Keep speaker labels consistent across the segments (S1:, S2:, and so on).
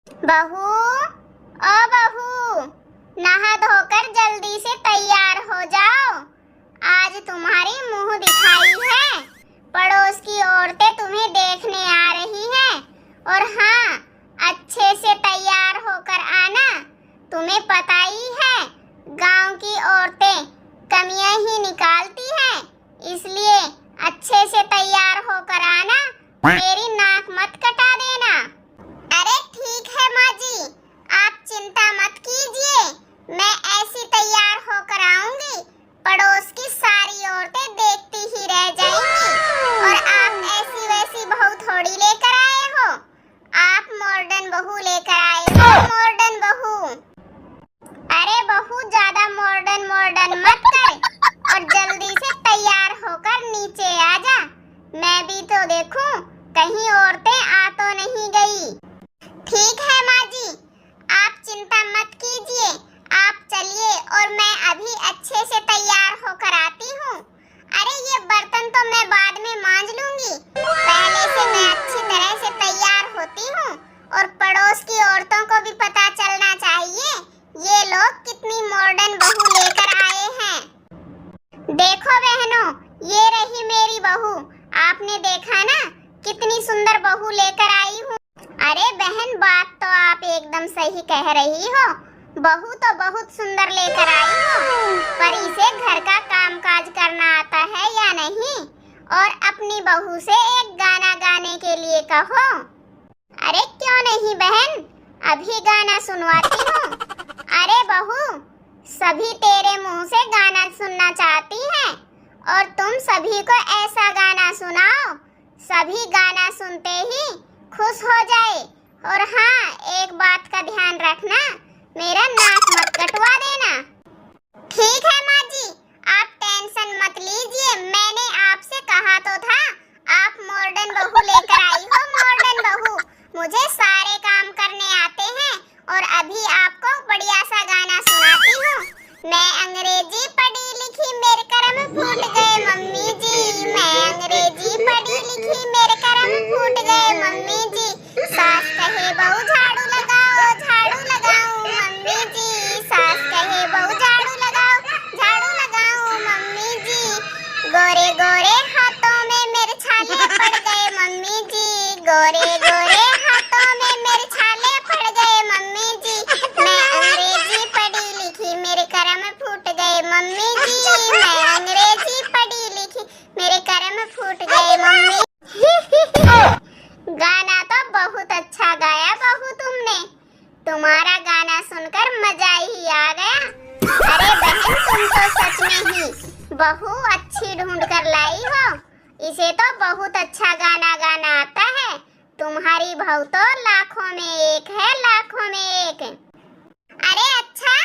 S1: बहू, ओ बहू, नहा धोकर जल्दी से तैयार हो जाओ। आज तुम्हारी मुंह दिखाई है। पड़ोस की औरतें तुम्हें देखने आ रही हैं। और हाँ, अच्छे से तैयार होकर आना। तुम्हें पता ही है, गांव की औरतें कमियां ही निकालती हैं, इसलिए अच्छे से तैयार होकर आना। मेरी नाक मत कटा देना। अरे ठीक है माँ जी, आप चिंता मत कीजिए, मैं ऐसी तैयार होकर आऊंगी, पड़ोस की सारी औरतें देखती ही रह जाएंगी। और आप ऐसी वैसी बहू थोड़ी लेकर आए हो, आप मॉडर्न बहू लेकर आए हो, मॉडर्न बहू। अरे बहू, ज्यादा मॉडर्न मत कर और जल्दी से तैयार होकर नीचे आ जा। मैं भी तो देखूं कहीं औरतें आ तो नहीं गई। ठीक है माँ जी, आप चिंता मत कीजिए, आप चलिए और मैं अभी अच्छे से तैयार होकर आती हूँ। अरे ये बर्तन तो मैं बाद में मांज लूंगी, पहले से मैं अच्छी तरह से तैयार होती हूँ। और पड़ोस की औरतों को भी पता चलना चाहिए ये लोग कितनी मॉडर्न बहू लेकर आए हैं। देखो बहनों, ये रही मेरी बहू। आपने देखा ना कितनी सुंदर बहू लेकर आई हूँ। अरे बहन, बात तो आप एकदम सही कह रही हो, बहू तो बहुत सुंदर लेकर आई हो, पर इसे घर का कामकाज करना आता है या नहीं? और अपनी बहू से एक गाना गाने के लिए कहो। अरे क्यों नहीं बहन, अभी गाना सुनवाती हूँ। अरे बहू, सभी तेरे मुंह से गाना सुनना चाहती हैं, और तुम सभी को ऐसा गाना सुनाओ सभी गाना सुनते ही खुश हो जाए। और हाँ, एक बात का ध्यान रखना, मेरा नाक मत कटवा देना। ठीक है माँ जी, आप टेंशन मत लीजिए, मैंने आपसे कहा तो था, आप मॉडर्न बहू लेकर आई हो, मॉडर्न बहू। मुझे सारे काम करने आते हैं, और अभी आपको बढ़िया सा गाना सुनाती हूँ। मैं अंग्रेजी पढ़ी लिखी, मेरे कर्म फूट गए मम्मी जी। मैं अंग्रेजी पढ़ी लिखी, मेरे कर्म फूट गए मम्मी जी। सास कहे बहू झाड़ू लगाओ, झाड़ू लगाओ मम्मी जी। सास कहे बहू झाड़ू लगाओ मम्मी जी। गोरे गोरे हाथों में मेरे छाले पड़ गए मम्मी जी। गोरे गोरे हाथों में मेरे छाले पड़ गए मम्मी जी। मैं अंग्रेजी पढ़ी लिखी, मेरे कर्म फूट गए मम्मी जी। मैं अंग्रेजी पढ़ी लिखी, मेरे कर्म फूट गए मम्मी। गाना तो बहुत अच्छा गाया बहू तुमने, तुम्हारा गाना सुनकर मजा ही आ गया। अरे बहन, तुम तो सच में ही बहू अच्छी ढूंढ कर लाई हो, इसे तो बहुत अच्छा गाना गाना आता है। तुम्हारी बहू तो लाखों में एक है, लाखों में एक। अरे अच्छा,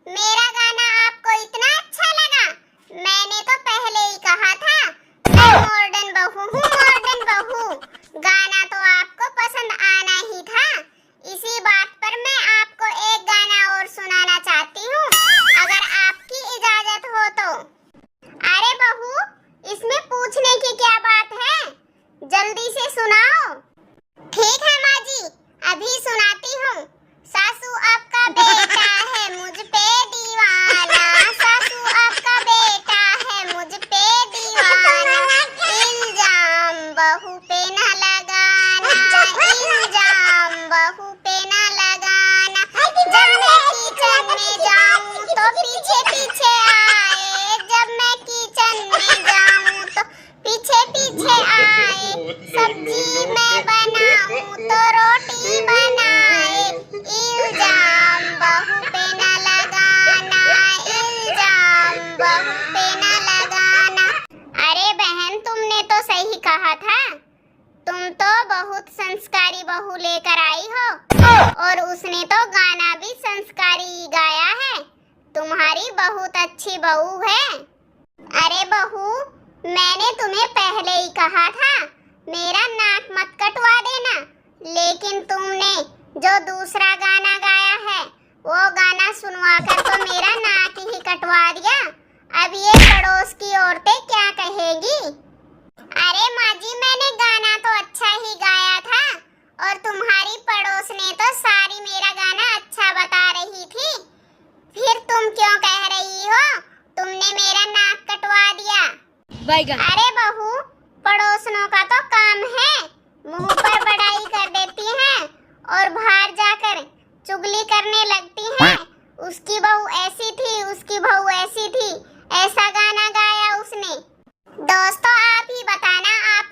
S1: मेरा गाना आपको इतना अच्छा लगा? मैंने तो पहले ही कहा था मैं मॉडर्न बहू हूँ, मॉडर्न बहू। गाना तो आपको पसंद आना ही था, इसी बात पर मैं आपको एक गाना और सुनाना चाहती हूँ, अगर आपकी इजाजत हो तो। अरे बहू, इसमें पूछने की क्या बात है, जल्दी से सुनाओ। ठीक है माँ जी, अभी सुनाती हूँ। सासू आपका बेटा है मुझ पे दीवाना, सासू आपका बेटा है मुझ पे दीवाना। इल्जाम बहू पे न लगाना, इल्जाम बहू पे न लगाना। जब मैं किचन में जाऊँ तो पीछे पीछे आए, जब मैं किचन में जाऊँ तो पीछे पीछे आए। सब्जी मैं बनाऊँ तो रोटी बनाए। इल्जाम बहू पे न लगाना, इल्जाम बहू पे न लगाना। अरे बहन, तुमने तो सही कहा था, तुम तो बहुत संस्कारी बहू लेकर आई हो, और उसने तो गाना भी संस्कारी गाया है। तुम्हारी बहुत अच्छी बहू है। अरे बहू, मैंने तुम्हें पहले ही कहा था मेरा नाक मत कटवा देना, लेकिन तुमने जो दूसरा गाना गाया है वो गाना सुनवा कर तो मेरा नाक ही कटवा दिया। अब ये पड़ोस की औरतें क्या कहेगी? अरे माँ जी, मैंने गाना तो अच्छा ही गाया था, और तुम्हारी पड़ोस ने तो सारी अरे बहू, पड़ोसनों का तो काम है, मुंह पर बड़ाई कर देती हैं और बाहर जाकर चुगली करने लगती हैं। उसकी बहू ऐसी थी, उसकी बहू ऐसी थी, ऐसा गाना गाया उसने। दोस्तों, आप ही बताना, आप